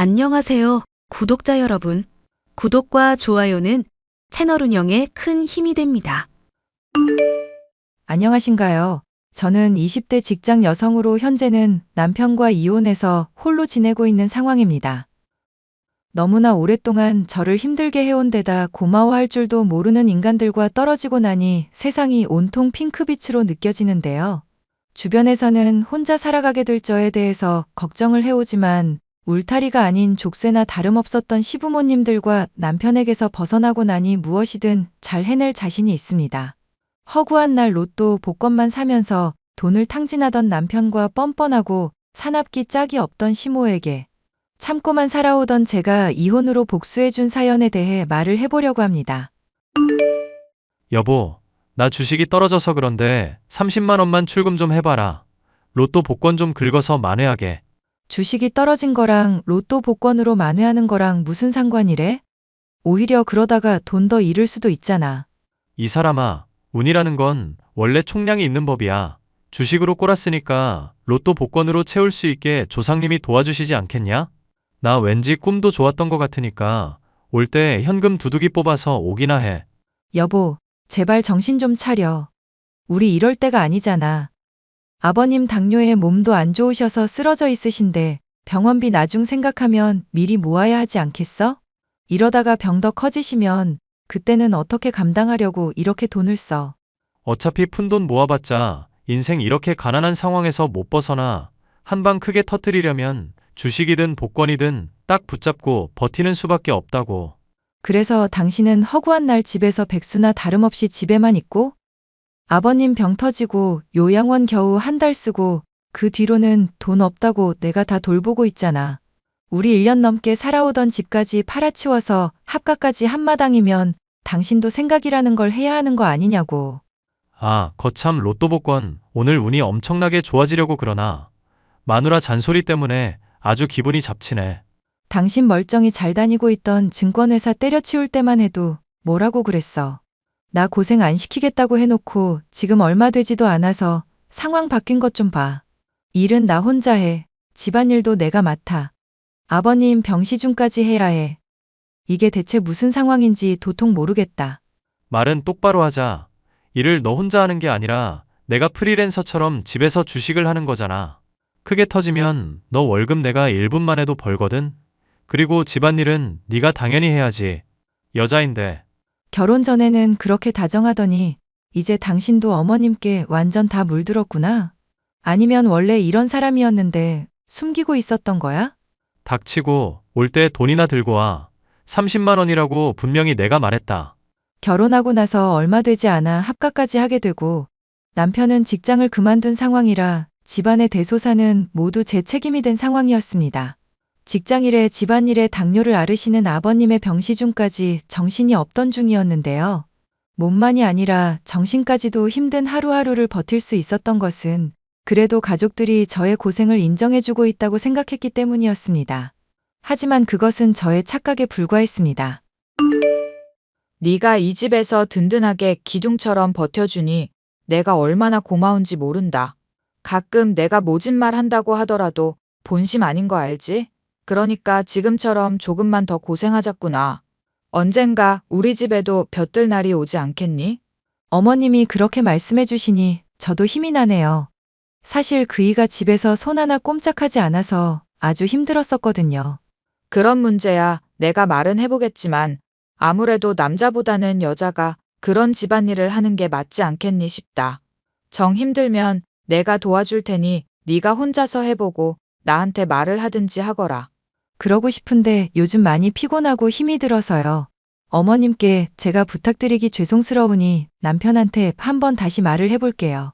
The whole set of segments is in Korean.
안녕하세요, 구독자 여러분. 구독과 좋아요는 채널 운영에 큰 힘이 됩니다. 안녕하신가요? 저는 20대 직장 여성으로 현재는 남편과 이혼해서 홀로 지내고 있는 상황입니다. 너무나 오랫동안 저를 힘들게 해온 데다 고마워할 줄도 모르는 인간들과 떨어지고 나니 세상이 온통 핑크빛으로 느껴지는데요. 주변에서는 혼자 살아가게 될 저에 대해서 걱정을 해오지만 울타리가 아닌 족쇄나 다름없었던 시부모님들과 남편에게서 벗어나고 나니 무엇이든 잘 해낼 자신이 있습니다. 허구한 날 로또 복권만 사면서 돈을 탕진하던 남편과 뻔뻔하고 사납기 짝이 없던 시모에게 참고만 살아오던 제가 이혼으로 복수해준 사연에 대해 말을 해보려고 합니다. 여보, 나 주식이 떨어져서 그런데 30만 원만 출금 좀 해봐라. 로또 복권 좀 긁어서 만회하게. 주식이 떨어진 거랑 로또 복권으로 만회하는 거랑 무슨 상관이래? 오히려 그러다가 돈 더 잃을 수도 있잖아. 이 사람아, 운이라는 건 원래 총량이 있는 법이야. 주식으로 꼬랐으니까 로또 복권으로 채울 수 있게 조상님이 도와주시지 않겠냐? 나 왠지 꿈도 좋았던 것 같으니까 올 때 현금 두둑이 뽑아서 오기나 해. 여보, 제발 정신 좀 차려. 우리 이럴 때가 아니잖아. 아버님 당뇨에 몸도 안 좋으셔서 쓰러져 있으신데 병원비 나중 생각하면 미리 모아야 하지 않겠어? 이러다가 병 더 커지시면 그때는 어떻게 감당하려고 이렇게 돈을 써. 어차피 푼돈 모아봤자 인생 이렇게 가난한 상황에서 못 벗어나. 한 방 크게 터뜨리려면 주식이든 복권이든 딱 붙잡고 버티는 수밖에 없다고. 그래서 당신은 허구한 날 집에서 백수나 다름없이 집에만 있고 아버님 병 터지고 요양원 겨우 한 달 쓰고 그 뒤로는 돈 없다고 내가 다 돌보고 있잖아. 우리 1년 넘게 살아오던 집까지 팔아치워서 합가까지 한마당이면 당신도 생각이라는 걸 해야 하는 거 아니냐고. 아, 거참 로또 복권 오늘 운이 엄청나게 좋아지려고 그러나. 마누라 잔소리 때문에 아주 기분이 잡치네. 당신 멀쩡히 잘 다니고 있던 증권회사 때려치울 때만 해도 뭐라고 그랬어. 나 고생 안 시키겠다고 해놓고 지금 얼마 되지도 않아서 상황 바뀐 것 좀 봐. 일은 나 혼자 해. 집안일도 내가 맡아. 아버님 병시중까지 해야 해. 이게 대체 무슨 상황인지 도통 모르겠다. 말은 똑바로 하자. 일을 너 혼자 하는 게 아니라 내가 프리랜서처럼 집에서 주식을 하는 거잖아. 크게 터지면 너 월급 내가 1분만 해도 벌거든. 그리고 집안일은 네가 당연히 해야지. 여자인데. 결혼 전에는 그렇게 다정하더니 이제 당신도 어머님께 완전 다 물들었구나. 아니면 원래 이런 사람이었는데 숨기고 있었던 거야? 닥치고 올 때 돈이나 들고 와. 30만 원이라고 분명히 내가 말했다. 결혼하고 나서 얼마 되지 않아 합가까지 하게 되고 남편은 직장을 그만둔 상황이라 집안의 대소사는 모두 제 책임이 된 상황이었습니다. 직장일에 집안일에 당뇨를 앓으시는 아버님의 병시중까지 정신이 없던 중이었는데요. 몸만이 아니라 정신까지도 힘든 하루하루를 버틸 수 있었던 것은 그래도 가족들이 저의 고생을 인정해주고 있다고 생각했기 때문이었습니다. 하지만 그것은 저의 착각에 불과했습니다. 네가 이 집에서 든든하게 기둥처럼 버텨주니 내가 얼마나 고마운지 모른다. 가끔 내가 모진 말 한다고 하더라도 본심 아닌 거 알지? 그러니까 지금처럼 조금만 더 고생하자꾸나. 언젠가 우리 집에도 볕들 날이 오지 않겠니? 어머님이 그렇게 말씀해 주시니 저도 힘이 나네요. 사실 그이가 집에서 손 하나 꼼짝하지 않아서 아주 힘들었었거든요. 그런 문제야 내가 말은 해보겠지만 아무래도 남자보다는 여자가 그런 집안일을 하는 게 맞지 않겠니 싶다. 정 힘들면 내가 도와줄 테니 네가 혼자서 해보고 나한테 말을 하든지 하거라. 그러고 싶은데 요즘 많이 피곤하고 힘이 들어서요. 어머님께 제가 부탁드리기 죄송스러우니 남편한테 한번 다시 말을 해볼게요.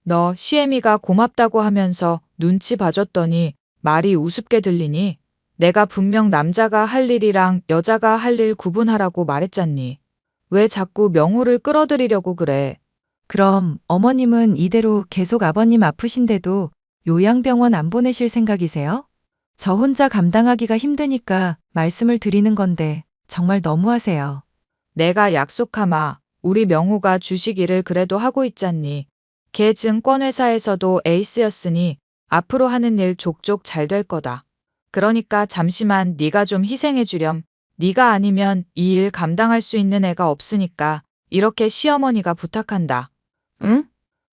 너 시애미가 고맙다고 하면서 눈치 봐줬더니 말이 우습게 들리니? 내가 분명 남자가 할 일이랑 여자가 할 일 구분하라고 말했잖니. 왜 자꾸 명호를 끌어들이려고 그래? 그럼 어머님은 이대로 계속 아버님 아프신데도 요양병원 안 보내실 생각이세요? 저 혼자 감당하기가 힘드니까 말씀을 드리는 건데 정말 너무하세요. 내가 약속하마. 우리 명호가 주식 일을 그래도 하고 있잖니. 걔 증권회사에서도 에이스였으니 앞으로 하는 일 족족 잘 될 거다. 그러니까 잠시만 네가 좀 희생해 주렴. 네가 아니면 이 일 감당할 수 있는 애가 없으니까 이렇게 시어머니가 부탁한다. 응?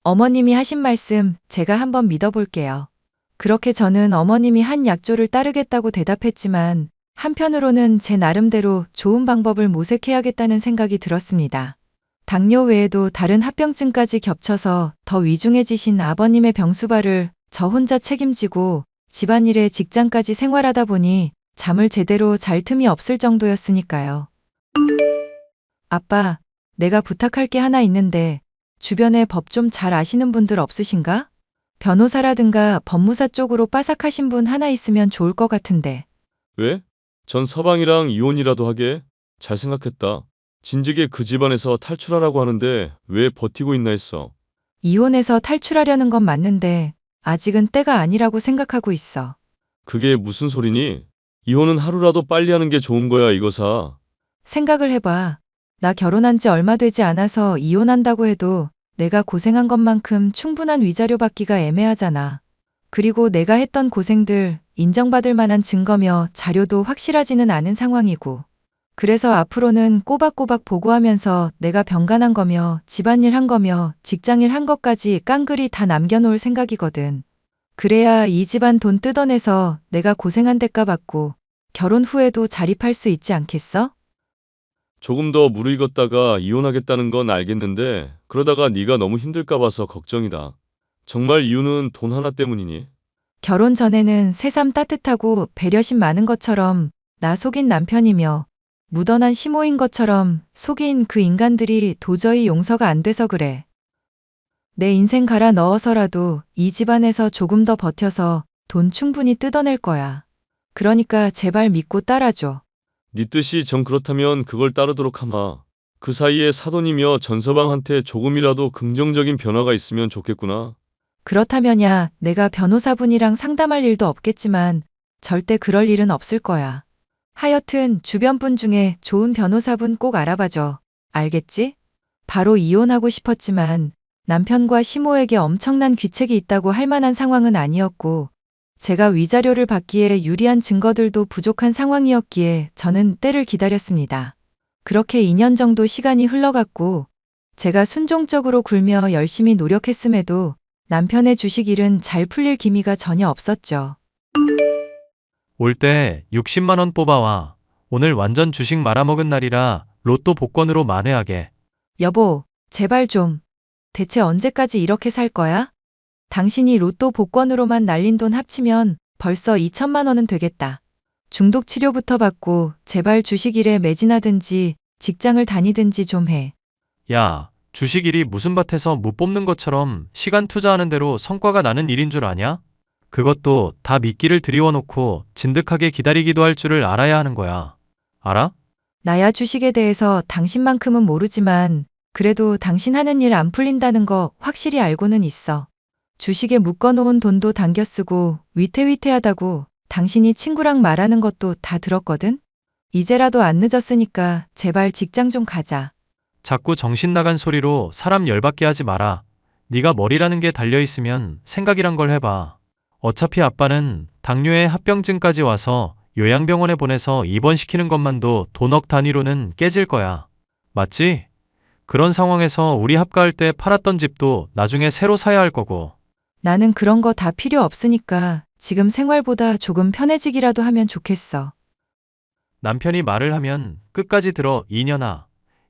어머님이 하신 말씀 제가 한번 믿어볼게요. 그렇게 저는 어머님이 한 약조를 따르겠다고 대답했지만 한편으로는 제 나름대로 좋은 방법을 모색해야겠다는 생각이 들었습니다. 당뇨 외에도 다른 합병증까지 겹쳐서 더 위중해지신 아버님의 병수발을 저 혼자 책임지고 집안일에 직장까지 생활하다 보니 잠을 제대로 잘 틈이 없을 정도였으니까요. 아빠, 내가 부탁할 게 하나 있는데 주변에 법 좀 잘 아시는 분들 없으신가? 변호사라든가 법무사 쪽으로 빠삭하신 분 하나 있으면 좋을 것 같은데. 왜? 전 서방이랑 이혼이라도 하게? 잘 생각했다. 진즉에 그 집안에서 탈출하라고 하는데 왜 버티고 있나 했어. 이혼해서 탈출하려는 건 맞는데 아직은 때가 아니라고 생각하고 있어. 그게 무슨 소리니? 이혼은 하루라도 빨리 하는 게 좋은 거야, 이거사. 생각을 해봐. 나 결혼한 지 얼마 되지 않아서 이혼한다고 해도 내가 고생한 것만큼 충분한 위자료 받기가 애매하잖아. 그리고 내가 했던 고생들 인정받을 만한 증거며 자료도 확실하지는 않은 상황이고. 그래서 앞으로는 꼬박꼬박 보고하면서 내가 병간한 거며 집안일 한 거며 직장일 한 것까지 깡그리 다 남겨놓을 생각이거든. 그래야 이 집안 돈 뜯어내서 내가 고생한 대가 받고 결혼 후에도 자립할 수 있지 않겠어? 조금 더 무르익었다가 이혼하겠다는 건 알겠는데 그러다가 네가 너무 힘들까 봐서 걱정이다. 정말 이유는 돈 하나 때문이니? 결혼 전에는 새삼 따뜻하고 배려심 많은 것처럼 나 속인 남편이며 무던한 시모인 것처럼 속인 그 인간들이 도저히 용서가 안 돼서 그래. 내 인생 갈아 넣어서라도 이 집안에서 조금 더 버텨서 돈 충분히 뜯어낼 거야. 그러니까 제발 믿고 따라줘. 네 뜻이 정 그렇다면 그걸 따르도록 하마. 그 사이에 사돈이며 전서방한테 조금이라도 긍정적인 변화가 있으면 좋겠구나. 그렇다면야 내가 변호사분이랑 상담할 일도 없겠지만 절대 그럴 일은 없을 거야. 하여튼 주변 분 중에 좋은 변호사분 꼭 알아봐줘. 알겠지? 바로 이혼하고 싶었지만 남편과 시모에게 엄청난 귀책이 있다고 할 만한 상황은 아니었고 제가 위자료를 받기에 유리한 증거들도 부족한 상황이었기에 저는 때를 기다렸습니다. 그렇게 2년 정도 시간이 흘러갔고 제가 순종적으로 굴며 열심히 노력했음에도 남편의 주식 일은 잘 풀릴 기미가 전혀 없었죠. 올 때 60만 원 뽑아와. 오늘 완전 주식 말아먹은 날이라 로또 복권으로 만회하게. 여보, 제발 좀. 대체 언제까지 이렇게 살 거야? 당신이 로또 복권으로만 날린 돈 합치면 벌써 2천만 원은 되겠다. 중독 치료부터 받고 제발 주식 일에 매진하든지 직장을 다니든지 좀 해. 야, 주식 일이 무슨 밭에서 무 뽑는 것처럼 시간 투자하는 대로 성과가 나는 일인 줄 아냐? 그것도 다 미끼를 들이워놓고 진득하게 기다리기도 할 줄을 알아야 하는 거야. 알아? 나야 주식에 대해서 당신만큼은 모르지만 그래도 당신 하는 일 안 풀린다는 거 확실히 알고는 있어. 주식에 묶어놓은 돈도 당겨 쓰고 위태위태하다고 당신이 친구랑 말하는 것도 다 들었거든? 이제라도 안 늦었으니까 제발 직장 좀 가자. 자꾸 정신 나간 소리로 사람 열받게 하지 마라. 네가 머리라는 게 달려있으면 생각이란 걸 해봐. 어차피 아빠는 당뇨에 합병증까지 와서 요양병원에 보내서 입원시키는 것만도 돈억 단위로는 깨질 거야. 맞지? 그런 상황에서 우리 합가할 때 팔았던 집도 나중에 새로 사야 할 거고. 나는 그런 거 다 필요 없으니까 지금 생활보다 조금 편해지기라도 하면 좋겠어. 남편이 말을 하면 끝까지 들어 이년아.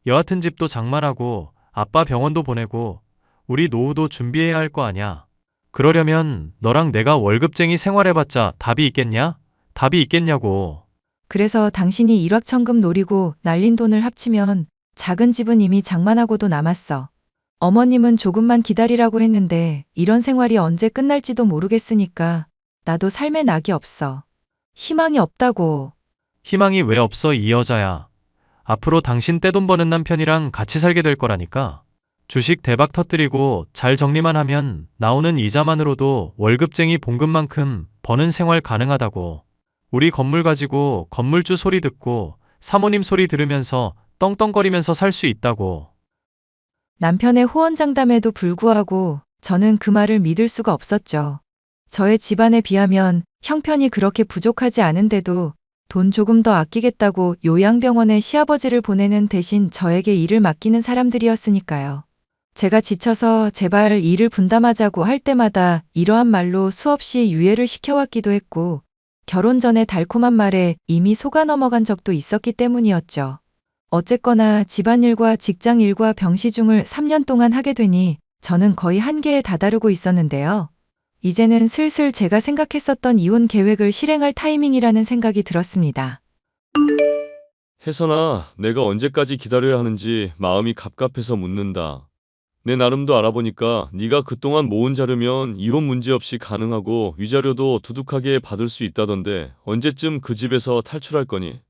여하튼 집도 장만하고 아빠 병원도 보내고 우리 노후도 준비해야 할 거 아냐. 그러려면 너랑 내가 월급쟁이 생활해봤자 답이 있겠냐? 답이 있겠냐고. 그래서 당신이 일확천금 노리고 날린 돈을 합치면 작은 집은 이미 장만하고도 남았어. 어머님은 조금만 기다리라고 했는데 이런 생활이 언제 끝날지도 모르겠으니까 나도 삶에 낙이 없어. 희망이 없다고. 희망이 왜 없어 이 여자야. 앞으로 당신 떼돈 버는 남편이랑 같이 살게 될 거라니까. 주식 대박 터뜨리고 잘 정리만 하면 나오는 이자만으로도 월급쟁이 봉급만큼 버는 생활 가능하다고. 우리 건물 가지고 건물주 소리 듣고 사모님 소리 들으면서 떵떵거리면서 살 수 있다고. 남편의 호언장담에도 불구하고 저는 그 말을 믿을 수가 없었죠. 저의 집안에 비하면 형편이 그렇게 부족하지 않은데도 돈 조금 더 아끼겠다고 요양병원에 시아버지를 보내는 대신 저에게 일을 맡기는 사람들이었으니까요. 제가 지쳐서 제발 일을 분담하자고 할 때마다 이러한 말로 수없이 유예를 시켜왔기도 했고, 결혼 전에 달콤한 말에 이미 속아 넘어간 적도 있었기 때문이었죠. 어쨌거나 집안일과 직장일과 병시중을 3년 동안 하게 되니 저는 거의 한계에 다다르고 있었는데요. 이제는 슬슬 제가 생각했었던 이혼 계획을 실행할 타이밍이라는 생각이 들었습니다. 혜선아, 내가 언제까지 기다려야 하는지 마음이 갑갑해서 묻는다. 내 나름도 알아보니까 네가 그동안 모은 자료면 이혼 문제없이 가능하고 위자료도 두둑하게 받을 수 있다던데 언제쯤 그 집에서 탈출할 거니?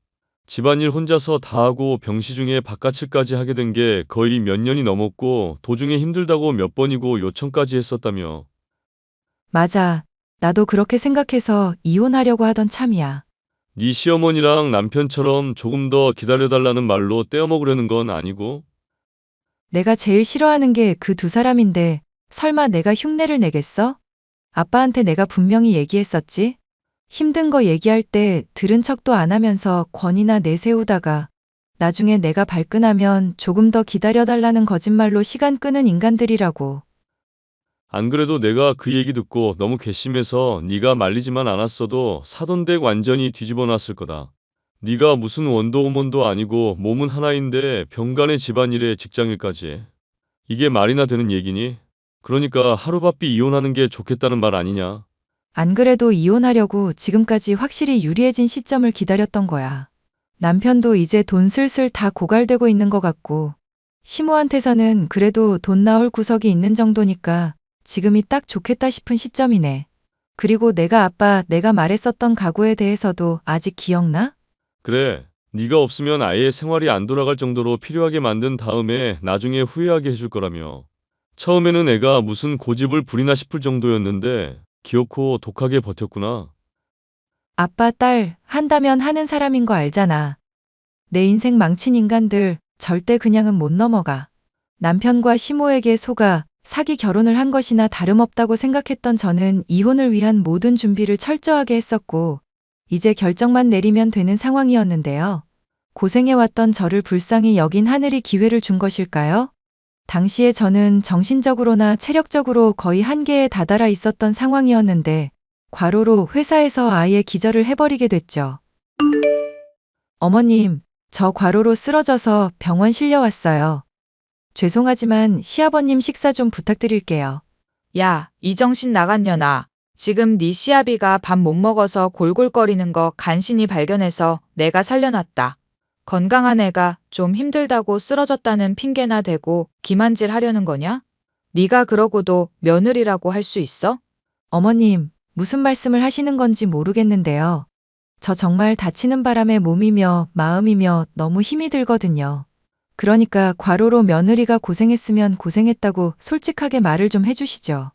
집안일 혼자서 다 하고 병시중에 바깥일까지 하게 된 게 거의 몇 년이 넘었고 도중에 힘들다고 몇 번이고 요청까지 했었다며. 맞아. 나도 그렇게 생각해서 이혼하려고 하던 참이야. 네 시어머니랑 남편처럼 조금 더 기다려달라는 말로 떼어먹으려는 건 아니고? 내가 제일 싫어하는 게 그 두 사람인데 설마 내가 흉내를 내겠어? 아빠한테 내가 분명히 얘기했었지? 힘든 거 얘기할 때 들은 척도 안 하면서 권이나 내세우다가 나중에 내가 발끈하면 조금 더 기다려달라는 거짓말로 시간 끄는 인간들이라고. 안 그래도 내가 그 얘기 듣고 너무 괘씸해서 네가 말리지만 않았어도 사돈댁 완전히 뒤집어 놨을 거다. 네가 무슨 원더우먼도 아니고 몸은 하나인데 병간의 집안일에 직장일까지. 이게 말이나 되는 얘기니? 그러니까 하루바삐 이혼하는 게 좋겠다는 말 아니냐? 안 그래도 이혼하려고 지금까지 확실히 유리해진 시점을 기다렸던 거야. 남편도 이제 돈 슬슬 다 고갈되고 있는 것 같고, 시모한테서는 그래도 돈 나올 구석이 있는 정도니까 지금이 딱 좋겠다 싶은 시점이네. 그리고 내가 말했었던 각오에 대해서도 아직 기억나? 그래. 네가 없으면 아예 생활이 안 돌아갈 정도로 필요하게 만든 다음에 나중에 후회하게 해줄 거라며. 처음에는 애가 무슨 고집을 부리나 싶을 정도였는데 기어코 독하게 버텼구나. 아빠, 딸, 한다면 하는 사람인 거 알잖아. 내 인생 망친 인간들 절대 그냥은 못 넘어가. 남편과 시모에게 속아 사기 결혼을 한 것이나 다름없다고 생각했던 저는 이혼을 위한 모든 준비를 철저하게 했었고, 이제 결정만 내리면 되는 상황이었는데요. 고생해왔던 저를 불쌍히 여긴 하늘이 기회를 준 것일까요? 당시에 저는 정신적으로나 체력적으로 거의 한계에 다다라 있었던 상황이었는데, 과로로 회사에서 아예 기절을 해버리게 됐죠. 어머님, 저 과로로 쓰러져서 병원 실려왔어요. 죄송하지만 시아버님 식사 좀 부탁드릴게요. 야, 이 정신 나간 년아. 지금 네 시아비가 밥 못 먹어서 골골거리는 거 간신히 발견해서 내가 살려놨다. 건강한 애가 좀 힘들다고 쓰러졌다는 핑계나 대고 기만질 하려는 거냐? 네가 그러고도 며느리라고 할 수 있어? 어머님, 무슨 말씀을 하시는 건지 모르겠는데요. 저 정말 다치는 바람에 몸이며 마음이며 너무 힘이 들거든요. 그러니까 과로로 며느리가 고생했으면 고생했다고 솔직하게 말을 좀 해주시죠.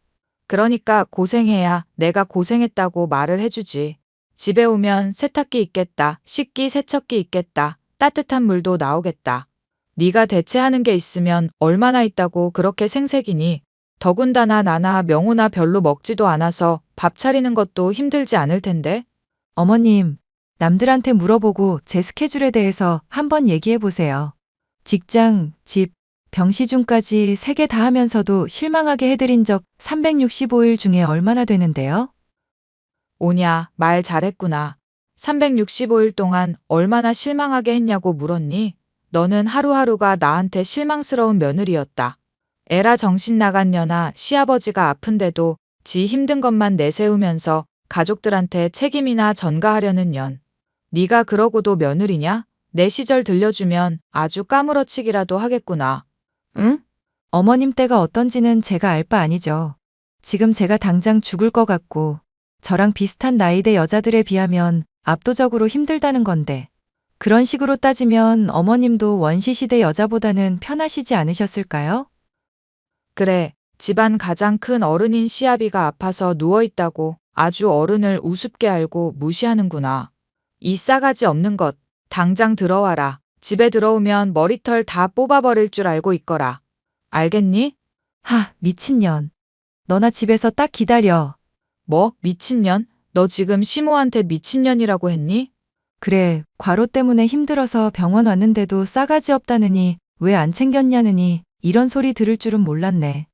그러니까 고생해야 내가 고생했다고 말을 해주지. 집에 오면 세탁기 있겠다. 씻기 세척기 있겠다. 따뜻한 물도 나오겠다. 네가 대체하는 게 있으면 얼마나 있다고 그렇게 생색이니. 더군다나 나나 명호나 별로 먹지도 않아서 밥 차리는 것도 힘들지 않을 텐데. 어머님, 남들한테 물어보고 제 스케줄에 대해서 한번 얘기해 보세요. 직장, 집, 병시중까지 3개 다 하면서도 실망하게 해드린 적 365일 중에 얼마나 되는데요? 오냐, 말 잘했구나. 365일 동안 얼마나 실망하게 했냐고 물었니? 너는 하루하루가 나한테 실망스러운 며느리였다. 에라 정신 나간 년아. 시아버지가 아픈데도 지 힘든 것만 내세우면서 가족들한테 책임이나 전가하려는 년. 네가 그러고도 며느리냐? 내 시절 들려주면 아주 까무러치기라도 하겠구나. 응? 어머님 때가 어떤지는 제가 알 바 아니죠. 지금 제가 당장 죽을 것 같고 저랑 비슷한 나이대 여자들에 비하면 압도적으로 힘들다는 건데, 그런 식으로 따지면 어머님도 원시시대 여자보다는 편하시지 않으셨을까요? 그래, 집안 가장 큰 어른인 시아비가 아파서 누워있다고 아주 어른을 우습게 알고 무시하는구나. 이 싸가지 없는 것, 당장 들어와라. 집에 들어오면 머리털 다 뽑아버릴 줄 알고 있거라. 알겠니? 하, 미친년. 너나 집에서 딱 기다려. 뭐? 미친년? 너 지금 시모한테 미친년이라고 했니? 그래, 과로 때문에 힘들어서 병원 왔는데도 싸가지 없다느니 왜 안 챙겼냐느니 이런 소리 들을 줄은 몰랐네.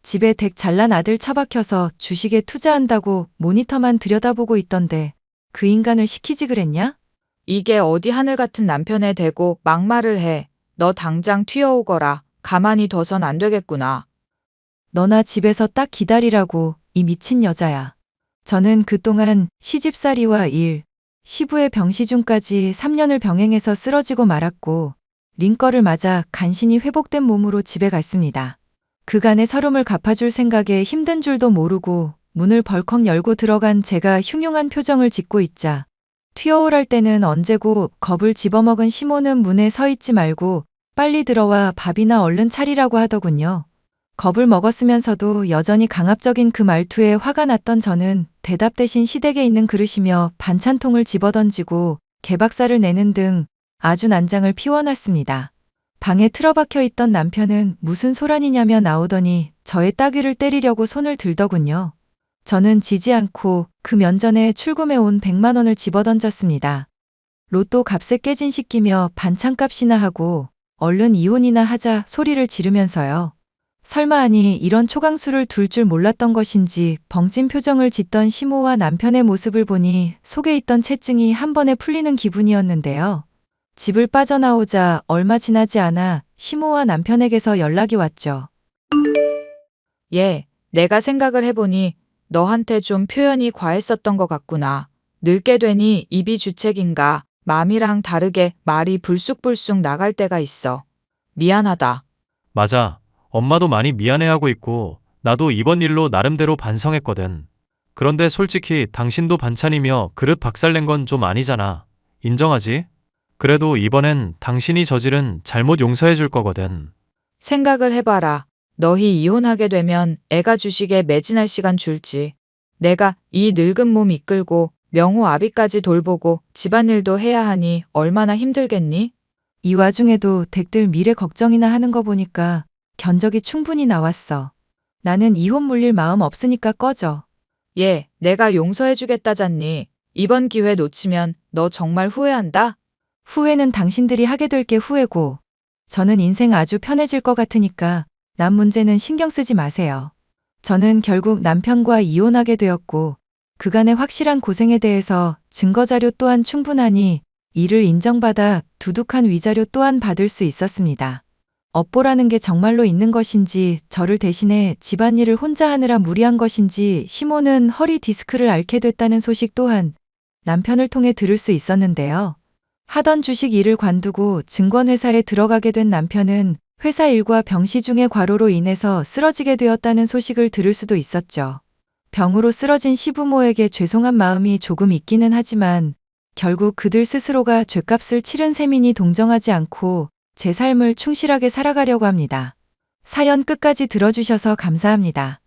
집에 댁 잘난 아들 처박혀서 주식에 투자한다고 모니터만 들여다보고 있던데 그 인간을 시키지 그랬냐? 이게 어디 하늘 같은 남편에 대고 막말을 해. 너 당장 튀어오거라. 가만히 둬선 안 되겠구나. 너나 집에서 딱 기다리라고 이 미친 여자야. 저는 그동안 시집살이와 일, 시부의 병시중까지 3년을 병행해서 쓰러지고 말았고 링거를 맞아 간신히 회복된 몸으로 집에 갔습니다. 그간의 서름을 갚아줄 생각에 힘든 줄도 모르고 문을 벌컥 열고 들어간 제가 흉흉한 표정을 짓고 있자 튀어오랄 때는 언제고 겁을 집어먹은 시모는 문에 서 있지 말고 빨리 들어와 밥이나 얼른 차리라고 하더군요. 겁을 먹었으면서도 여전히 강압적인 그 말투에 화가 났던 저는 대답 대신 시댁에 있는 그릇이며 반찬통을 집어던지고 개박살을 내는 등 아주 난장을 피워놨습니다. 방에 틀어박혀 있던 남편은 무슨 소란이냐며 나오더니 저의 따귀를 때리려고 손을 들더군요. 저는 지지 않고 그 면전에 출금해온 100만 원을 집어던졌습니다. 로또 값에 깨진 시끼며 반찬값이나 하고 얼른 이혼이나 하자 소리를 지르면서요. 설마 아니 이런 초강수를 둘 줄 몰랐던 것인지 벙찐 표정을 짓던 시모와 남편의 모습을 보니 속에 있던 채증이 한 번에 풀리는 기분이었는데요. 집을 빠져나오자 얼마 지나지 않아 시모와 남편에게서 연락이 왔죠. 내가 생각을 해보니 너한테 좀 표현이 과했었던 것 같구나. 늙게 되니 입이 주책인가 맘이랑 다르게 말이 불쑥불쑥 나갈 때가 있어. 미안하다. 맞아. 엄마도 많이 미안해하고 있고 나도 이번 일로 나름대로 반성했거든. 그런데 솔직히 당신도 반찬이며 그릇 박살낸 건 좀 아니잖아. 인정하지? 그래도 이번엔 당신이 저지른 잘못 용서해 줄 거거든. 생각을 해봐라. 너희 이혼하게 되면 애가 주식에 매진할 시간 줄지. 내가 이 늙은 몸 이끌고 명호 아비까지 돌보고 집안일도 해야 하니 얼마나 힘들겠니? 이 와중에도 댁들 미래 걱정이나 하는 거 보니까 견적이 충분히 나왔어. 나는 이혼 물릴 마음 없으니까 꺼져. 내가 용서해주겠다잖니. 이번 기회 놓치면 너 정말 후회한다? 후회는 당신들이 하게 될 게 후회고 저는 인생 아주 편해질 것 같으니까 남 문제는 신경 쓰지 마세요. 저는 결국 남편과 이혼하게 되었고 그간의 확실한 고생에 대해서 증거자료 또한 충분하니 이를 인정받아 두둑한 위자료 또한 받을 수 있었습니다. 업보라는 게 정말로 있는 것인지 저를 대신해 집안일을 혼자 하느라 무리한 것인지 시모는 허리 디스크를 앓게 됐다는 소식 또한 남편을 통해 들을 수 있었는데요. 하던 주식 일을 관두고 증권회사에 들어가게 된 남편은 회사 일과 병시 중의 과로로 인해서 쓰러지게 되었다는 소식을 들을 수도 있었죠. 병으로 쓰러진 시부모에게 죄송한 마음이 조금 있기는 하지만 결국 그들 스스로가 죗값을 치른 셈이니 동정하지 않고 제 삶을 충실하게 살아가려고 합니다. 사연 끝까지 들어주셔서 감사합니다.